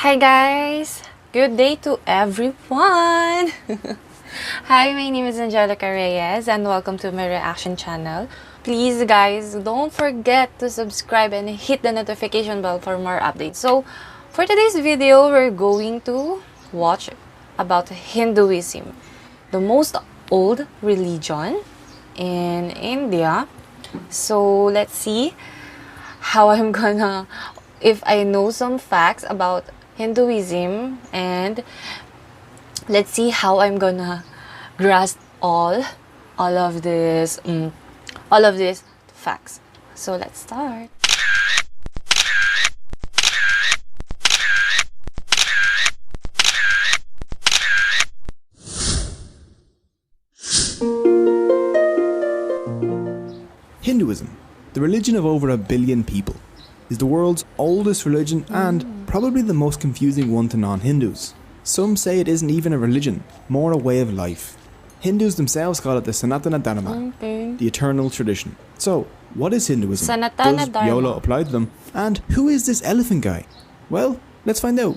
Hi guys! Good day to everyone! Hi, my name is Angelica Reyes and welcome to my reaction channel. Please guys, don't forget to subscribe and hit the notification bell for more updates. So, for today's video, we're going to watch about Hinduism, the most old religion in India. So, let's see how I'm gonna, if I know some facts about Hinduism, and let's see how I'm gonna grasp all of this facts. So let's start. Hinduism, the religion of over 1 billion people, is the world's oldest religion and probably the most confusing one to non-Hindus. Some say it isn't even a religion, more a way of life. Hindus themselves call it the Sanatana Dharma, the eternal tradition. So, what is Hinduism? Does YOLO apply to them? And who is this elephant guy? Well, let's find out.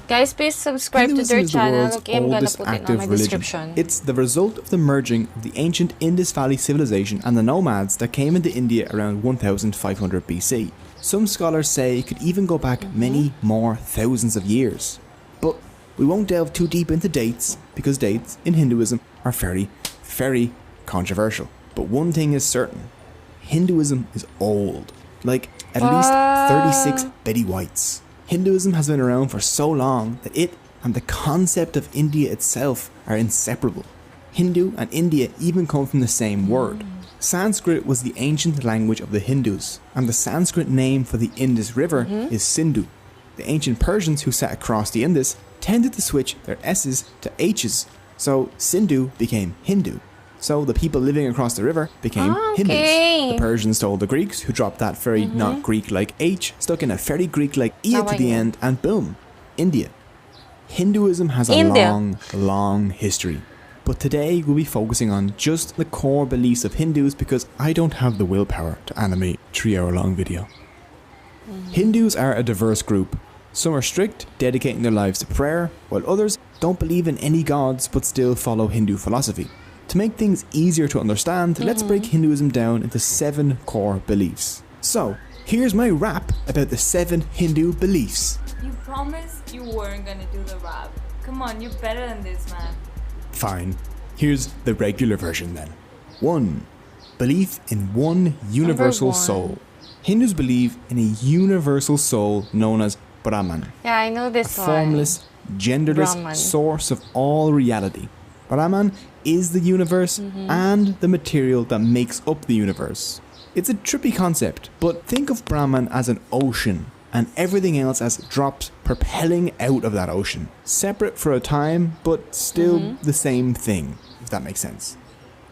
Guys, please subscribe to their channel. Okay, I'm gonna put it on my description. It's the result of the merging of the ancient Indus Valley civilization and the nomads that came into India around 1500 BC. Some scholars say it could even go back many more thousands of years. But we won't delve too deep into dates, because dates in Hinduism are very, very controversial. But one thing is certain, Hinduism is old, like at least 36 Betty Whites. Hinduism has been around for so long that it and the concept of India itself are inseparable. Hindu and India even come from the same word. Sanskrit was the ancient language of the Hindus, and the Sanskrit name for the Indus River is Sindhu. The ancient Persians who sat across the Indus tended to switch their S's to H's, so Sindhu became Hindu. So the people living across the river became Hindus. The Persians told the Greeks, who dropped that very not Greek-like H, stuck in a very Greek-like E to the end, and boom, India. Hinduism has a long history. But today we'll be focusing on just the core beliefs of Hindus because I don't have the willpower to animate a 3-hour-long video. Hindus are a diverse group. Some are strict, dedicating their lives to prayer, while others don't believe in any gods but still follow Hindu philosophy. To make things easier to understand, let's break Hinduism down into 7 core beliefs. So, here's my rap about the 7 Hindu beliefs. You promised you weren't gonna do the rap. Come on, you're better than this, man. Fine. Here's the regular version then. 1. Belief in one universal soul. Hindus believe in a universal soul known as Brahman. Yeah, I know this a formless, genderless source of all reality. Brahman is the universe and the material that makes up the universe. It's a trippy concept, but think of Brahman as an ocean and everything else as drops propelling out of that ocean. Separate for a time, but still the same thing, if that makes sense.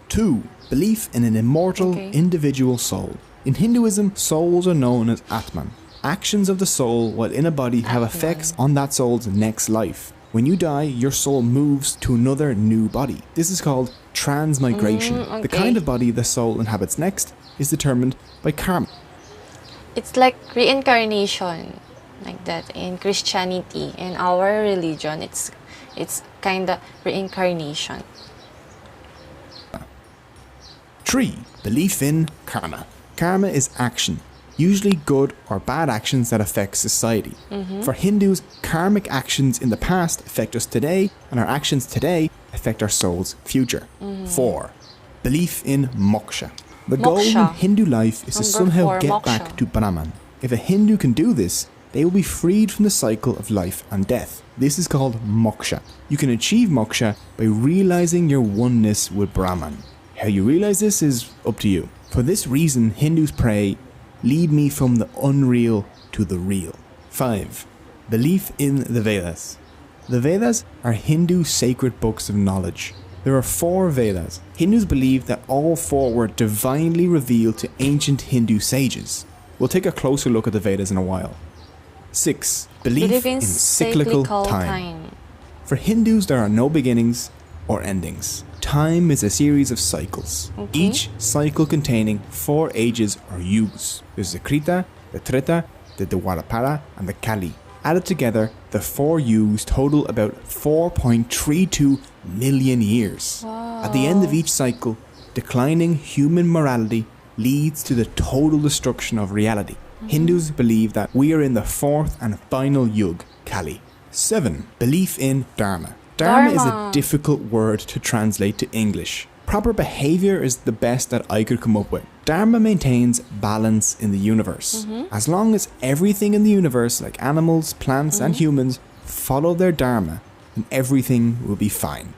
2. Belief in an immortal individual soul. In Hinduism, souls are known as Atman. Actions of the soul while in a body have effects on that soul's next life. When you die, your soul moves to another new body. This is called transmigration. The kind of body the soul inhabits next is determined by karma. It's like reincarnation, like that in Christianity. In our religion, it's kind of reincarnation. 3. Belief in karma. Karma is action, usually good or bad actions that affect society. For Hindus, karmic actions in the past affect us today, and our actions today affect our soul's future. 4. Belief in moksha. The goal in Hindu life is to somehow get back to Brahman. If a Hindu can do this, they will be freed from the cycle of life and death. This is called moksha. You can achieve moksha by realizing your oneness with Brahman. How you realize this is up to you. For this reason, Hindus pray, "Lead me from the unreal to the real." 5. Belief in the Vedas. The Vedas are Hindu sacred books of knowledge. There are 4 Vedas. Hindus believe that all 4 were divinely revealed to ancient Hindu sages. We'll take a closer look at the Vedas in a while. 6. Belief in cyclical time. For Hindus, there are no beginnings, or endings. Time is a series of cycles, Okay. each cycle containing 4 ages or yugas. There's the Krita, the Treta, the Dwarapara, and the Kali. Added together, the 4 yugas total about 4.32 million years. At the end of each cycle, declining human morality leads to the total destruction of reality. Hindus believe that we are in the 4th and final yug, Kali. 7. Belief in Dharma. Dharma is a Dharma. difficult word to translate to English. Proper behavior is the best that I could come up with. Dharma maintains balance in the universe. As long as everything in the universe, like animals, plants, and humans, follow their Dharma, then everything will be fine.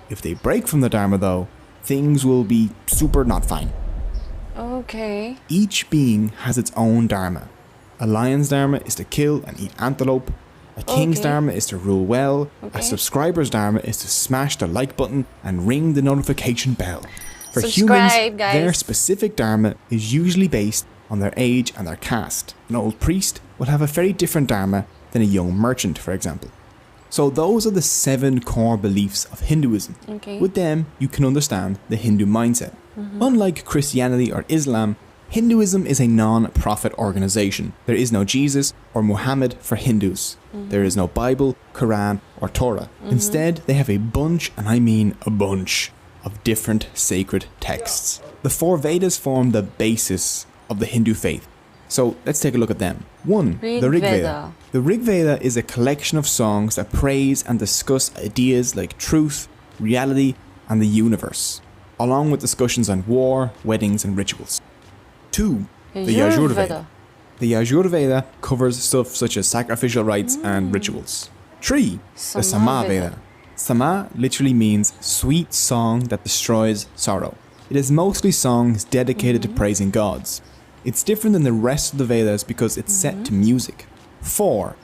If they break from the Dharma, though, things will be super not fine. Okay. Each being has its own Dharma. A lion's Dharma is to kill and eat antelope. A king's Okay. Dharma is to rule well. Okay. A subscriber's Dharma is to smash the like button and ring the notification bell. For Subscribe, humans, guys. their specific Dharma is usually based on their age and their caste. An old priest will have a very different Dharma than a young merchant, for example. So those are the 7 core beliefs of Hinduism. Okay. With them, you can understand the Hindu mindset. Unlike Christianity or Islam, Hinduism is a non-profit organization. There is no Jesus or Muhammad for Hindus. There is no Bible, Quran, or Torah. Instead, they have a bunch, and I mean a bunch, of different sacred texts. The 4 Vedas form the basis of the Hindu faith. So let's take a look at them. 1. Rig The Rig Veda. Veda. The Rig Veda is a collection of songs that praise and discuss ideas like truth, reality, and the universe, along with discussions on war, weddings, and rituals. 2. The Yajur Veda. The Yajur Veda covers stuff such as sacrificial rites and rituals. 3. The Sama Veda. Sama literally means sweet song that destroys sorrow. It is mostly songs dedicated to praising gods. It's different than the rest of the Vedas because it's set to music. 4.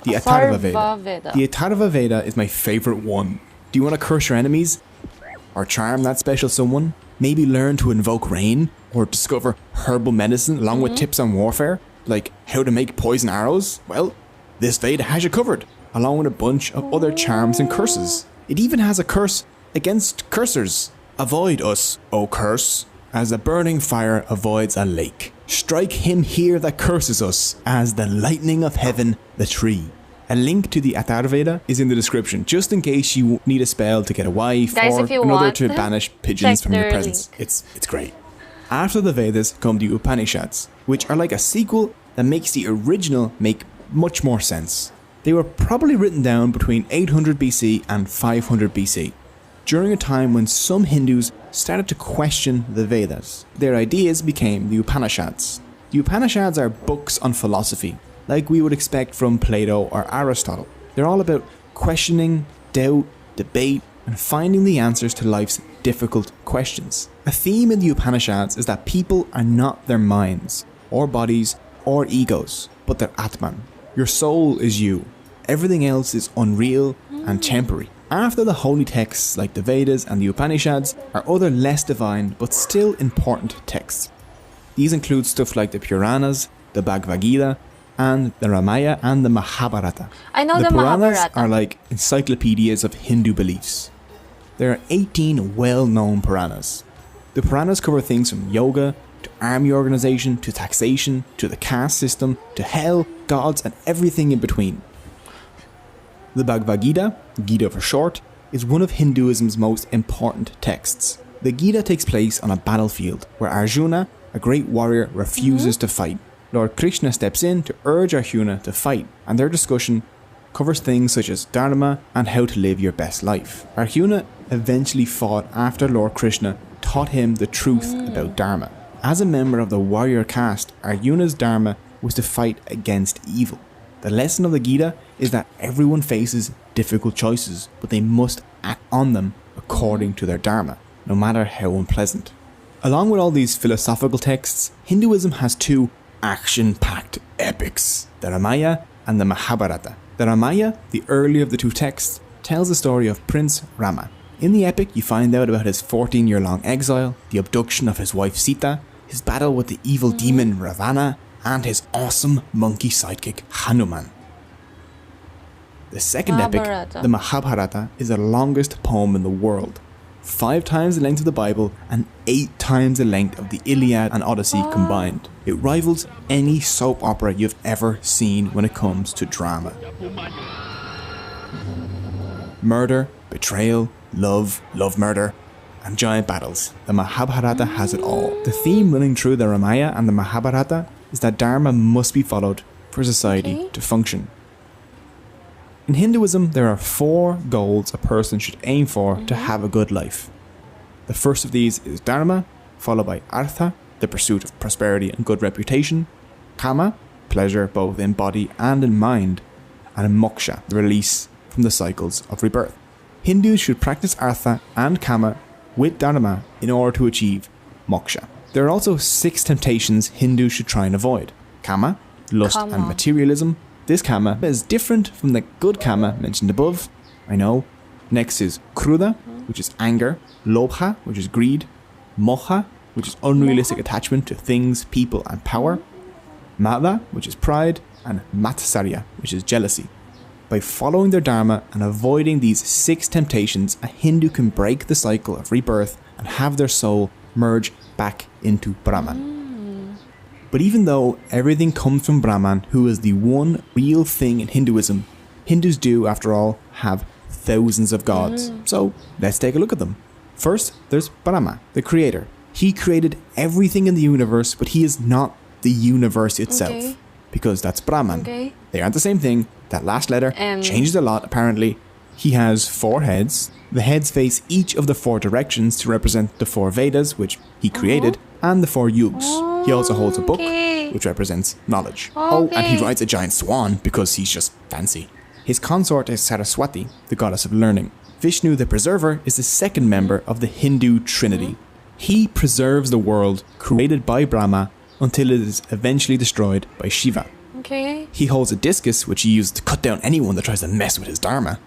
The Atharva Veda. The Atharva Veda is my favorite one. Do you want to curse your enemies? Or charm that special someone? Maybe learn to invoke rain? Or discover herbal medicine along with tips on warfare? Like how to make poison arrows? Well, this Veda has you covered, along with a bunch of other charms and curses. It even has a curse against cursers. Avoid us, O curse, as a burning fire avoids a lake. Strike him here that curses us, as the lightning of heaven the tree. A link to the Atharva Veda is in the description, just in case you need a spell to get a wife Guys, or if you another want, to banish pigeons check from your their presence. It's great. After the Vedas come the Upanishads, which are like a sequel that makes the original make much more sense. They were probably written down between 800 BC and 500 BC, during a time when some Hindus started to question the Vedas. Their ideas became the Upanishads. The Upanishads are books on philosophy, like we would expect from Plato or Aristotle. They're all about questioning, doubt, debate, and finding the answers to life's difficult questions. A theme in the Upanishads is that people are not their minds, or bodies, or egos, but their Atman. Your soul is you. Everything else is unreal and temporary. After the holy texts like the Vedas and the Upanishads are other less divine but still important texts. These include stuff like the Puranas, the Bhagavad Gita, and the Ramayana and the Mahabharata. I know the Puranas Mahabharata. are like encyclopedias of Hindu beliefs. There are 18 well-known Puranas. The Puranas cover things from yoga, to army organization, to taxation, to the caste system, to hell, gods, and everything in between. The Bhagavad Gita, Gita for short, is one of Hinduism's most important texts. The Gita takes place on a battlefield where Arjuna, a great warrior, refuses to fight. Lord Krishna steps in to urge Arjuna to fight, and their discussion covers things such as Dharma and how to live your best life. Arjuna eventually fought after Lord Krishna taught him the truth about Dharma. As a member of the warrior caste, Arjuna's Dharma was to fight against evil. The lesson of the Gita is that everyone faces difficult choices, but they must act on them according to their Dharma, no matter how unpleasant. Along with all these philosophical texts, Hinduism has 2 action-packed epics, the Ramayana and the Mahabharata. The Ramayana, the earlier of the 2 texts, tells the story of Prince Rama. In the epic, you find out about his 14-year-long exile, the abduction of his wife Sita, his battle with the evil demon Ravana, and his awesome monkey sidekick Hanuman. The second epic, Mahabharata. the Mahabharata, is the longest poem in the world. 5 times the length of the Bible and 8 times the length of the Iliad and Odyssey combined. It rivals any soap opera you've ever seen when it comes to drama. Murder, betrayal, love murder, and giant battles. The Mahabharata has it all. The theme running through the Ramayana and the Mahabharata is that dharma must be followed for society to function. In Hinduism, there are 4 goals a person should aim for to have a good life. The first of these is dharma, followed by artha, the pursuit of prosperity and good reputation, kama, pleasure both in body and in mind, and moksha, the release from the cycles of rebirth. Hindus should practice artha and kama with dharma in order to achieve moksha. There are also 6 temptations Hindus should try and avoid. Kama, lust and materialism. This kama is different from the good kama mentioned above, I know. Next is kruda, which is anger, lobha, which is greed, moha, which is unrealistic attachment to things, people and power, mada, which is pride, and matsarya, which is jealousy. By following their dharma and avoiding these 6 temptations, a Hindu can break the cycle of rebirth and have their soul merge back into Brahman. But even though everything comes from Brahman, who is the one real thing in Hinduism, Hindus do, after all, have thousands of gods. So let's take a look at them. First, there's Brahma, the creator. He created everything in the universe, but he is not the universe itself. Because that's Brahman. They aren't the same thing. That last letter changed a lot, apparently. He has 4 heads. The heads face each of the 4 directions to represent the 4 Vedas, which he created, and the 4 yugas. He also holds a book, which represents knowledge. Oh, and he rides a giant swan because he's just fancy. His consort is Saraswati, the goddess of learning. Vishnu, the preserver, is the second member of the Hindu trinity. He preserves the world created by Brahma until it is eventually destroyed by Shiva. He holds a discus, which he uses to cut down anyone that tries to mess with his dharma,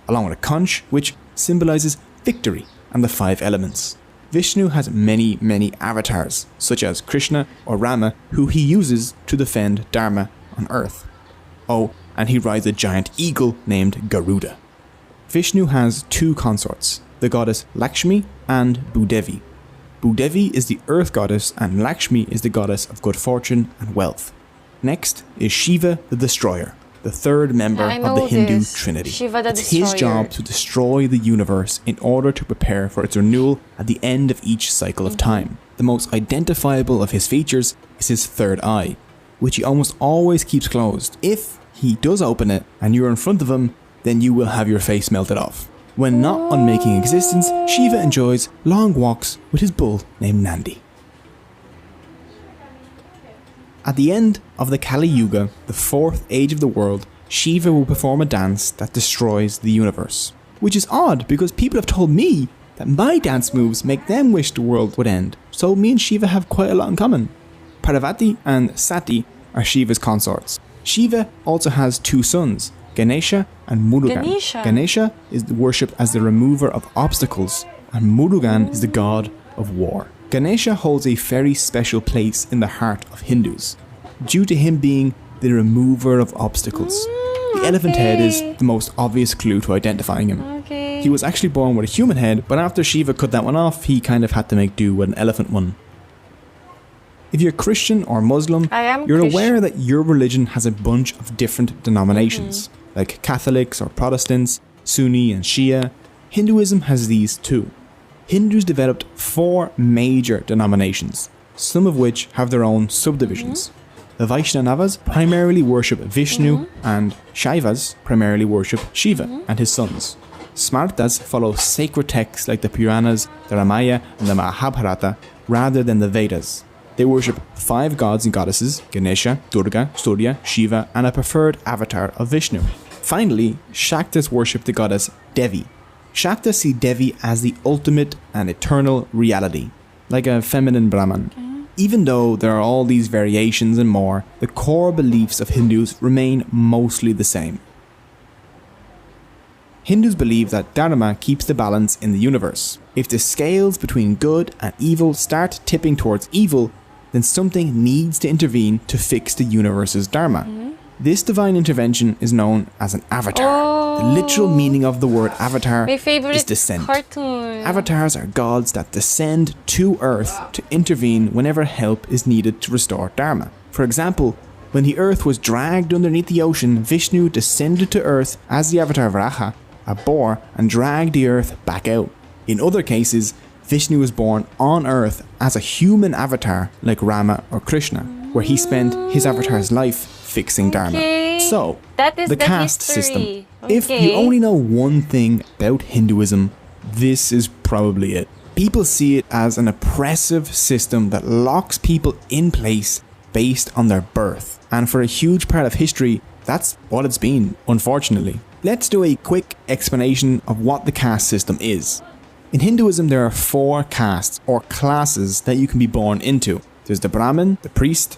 along with a conch, which symbolizes victory and the 5 elements. Vishnu has many, many avatars, such as Krishna or Rama, who he uses to defend dharma on earth. Oh, and he rides a giant eagle named Garuda. Vishnu has 2 consorts, the goddess Lakshmi and Bhudevi. Bhudevi is the earth goddess and Lakshmi is the goddess of good fortune and wealth. Next is Shiva the Destroyer, the 3rd member of the Hindu trinity. It's his job to destroy the universe in order to prepare for its renewal at the end of each cycle of time. The most identifiable of his features is his 3rd eye, which he almost always keeps closed. If he does open it and you're in front of him, then you will have your face melted off. When not unmaking existence, Shiva enjoys long walks with his bull named Nandi. At the end of the Kali Yuga, the 4th age of the world, Shiva will perform a dance that destroys the universe. Which is odd because people have told me that my dance moves make them wish the world would end. So me and Shiva have quite a lot in common. Parvati and Sati are Shiva's consorts. Shiva also has 2 sons, Ganesha and Murugan. Ganesha is worshipped as the remover of obstacles, and Murugan is the god of war. Ganesha holds a very special place in the heart of Hindus, due to him being the remover of obstacles. The elephant head is the most obvious clue to identifying him. He was actually born with a human head, but after Shiva cut that one off, he kind of had to make do with an elephant one. If you're Christian or Muslim, you're aware that your religion has a bunch of different denominations, like Catholics or Protestants, Sunni and Shia. Hinduism has these too. Hindus developed 4 major denominations, some of which have their own subdivisions. The Vaishnavas primarily worship Vishnu and Shaivas primarily worship Shiva and his sons. Smartas follow sacred texts like the Puranas, the Ramayana and the Mahabharata rather than the Vedas. They worship 5 gods and goddesses, Ganesha, Durga, Surya, Shiva and a preferred avatar of Vishnu. Finally, Shaktas worship the goddess Devi. Shaktas see Devi as the ultimate and eternal reality, like a feminine Brahman. Even though there are all these variations and more, the core beliefs of Hindus remain mostly the same. Hindus believe that dharma keeps the balance in the universe. If the scales between good and evil start tipping towards evil, then something needs to intervene to fix the universe's dharma. This divine intervention is known as an avatar. The literal meaning of the word avatar My favorite is descent. cartoon. Avatars are gods that descend to Earth to intervene whenever help is needed to restore Dharma. For example, when the Earth was dragged underneath the ocean, Vishnu descended to Earth as the avatar Varaha, a boar, and dragged the Earth back out. In other cases, Vishnu was born on Earth as a human avatar like Rama or Krishna, where he spent his avatar's life fixing Dharma. Okay. So, That is the the caste history. system. If you Okay. only know one thing about Hinduism, this is probably it. People see it as an oppressive system that locks people in place based on their birth. And for a huge part of history, that's what it's been, unfortunately. Let's do a quick explanation of what the caste system is. In Hinduism, there are 4 castes or classes that you can be born into. There's the Brahmin, the priest,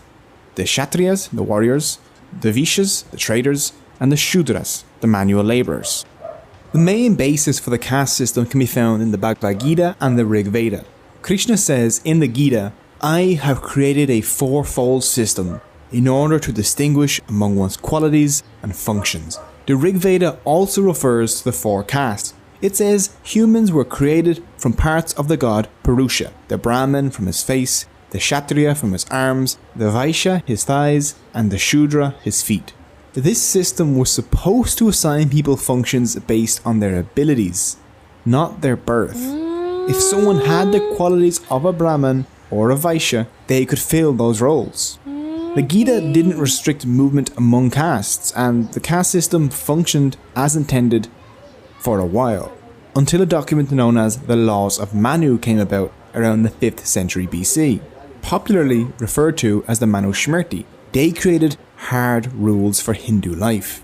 the Kshatriyas, the warriors, the Vaishyas, the traders, and the Shudras, the manual laborers. The main basis for the caste system can be found in the Bhagavad Gita and the Rig Veda. Krishna says in the Gita, "I have created a 4-fold system in order to distinguish among one's qualities and functions." The Rig Veda also refers to the 4 castes. It says humans were created from parts of the god Purusha, the Brahmin from his face, the Kshatriya from his arms, the Vaishya his thighs, and the Shudra his feet. This system was supposed to assign people functions based on their abilities, not their birth. If someone had the qualities of a Brahmin or a Vaishya, they could fill those roles. The Gita didn't restrict movement among castes, and the caste system functioned as intended for a while, until a document known as the Laws of Manu came about around the 5th century BC, popularly referred to as the Manu Smriti. They created hard rules for Hindu life.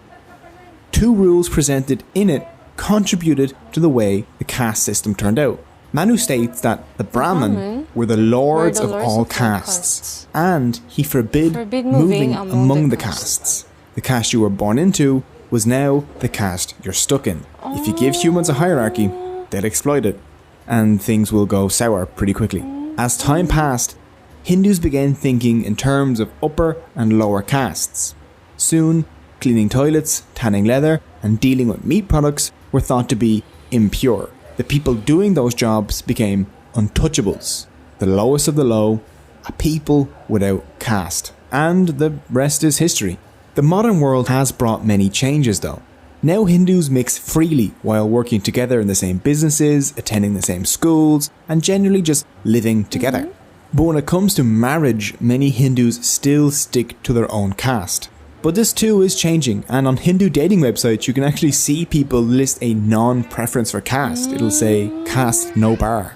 2 rules presented in it contributed to the way the caste system turned out. Manu states that the Brahmin were the lords of all castes, and he forbid moving among the castes. The caste you were born into was now the caste you're stuck in. If you give humans a hierarchy, they'll exploit it, and things will go sour pretty quickly. As time passed, Hindus began thinking in terms of upper and lower castes. Soon, cleaning toilets, tanning leather, and dealing with meat products were thought to be impure. The people doing those jobs became untouchables, the lowest of the low, a people without caste. And the rest is history. The modern world has brought many changes though. Now Hindus mix freely while working together in the same businesses, attending the same schools, and generally just living together. But when it comes to marriage, many Hindus still stick to their own caste. But this too is changing, and on Hindu dating websites you can actually see people list a non-preference for caste. It'll say caste no bar.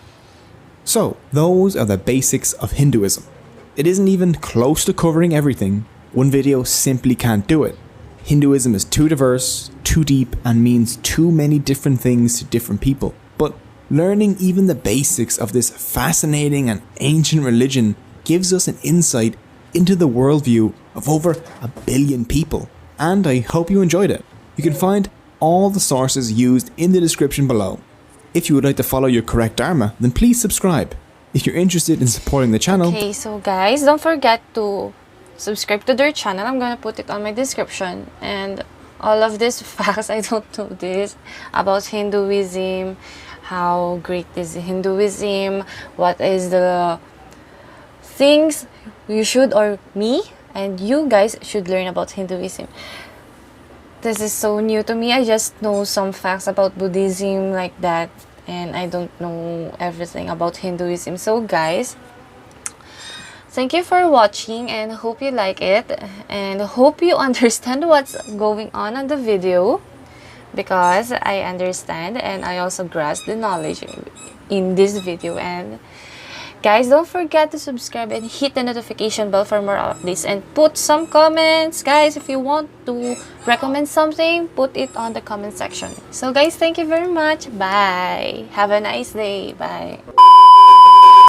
So those are the basics of Hinduism. It isn't even close to covering everything. One video simply can't do it. Hinduism is too diverse, too deep, and means too many different things to different people. But learning even the basics of this fascinating and ancient religion gives us an insight into the worldview of over 1 billion people, and I hope you enjoyed it. You can find all the sources used in the description below. If you would like to follow your correct Dharma, then please subscribe. If you're interested in supporting the channel, Okay, so guys, don't forget to subscribe to their channel. I'm gonna put it on my description. And all of these facts, I don't know this, about Hinduism, how great is Hinduism, what is the things you should, or me and you guys should learn about Hinduism. This is so new to me. I just know some facts about Buddhism like that, and I don't know everything about Hinduism. So guys, thank you for watching, and hope you like it, and hope you understand what's going on the video, because I understand and I also grasp the knowledge in this video. And guys, don't forget to subscribe and hit the notification bell for more updates, and put some comments. Guys, if you want to recommend something, put it on the comment section. So guys, thank you very much. Bye. Have a nice day. Bye.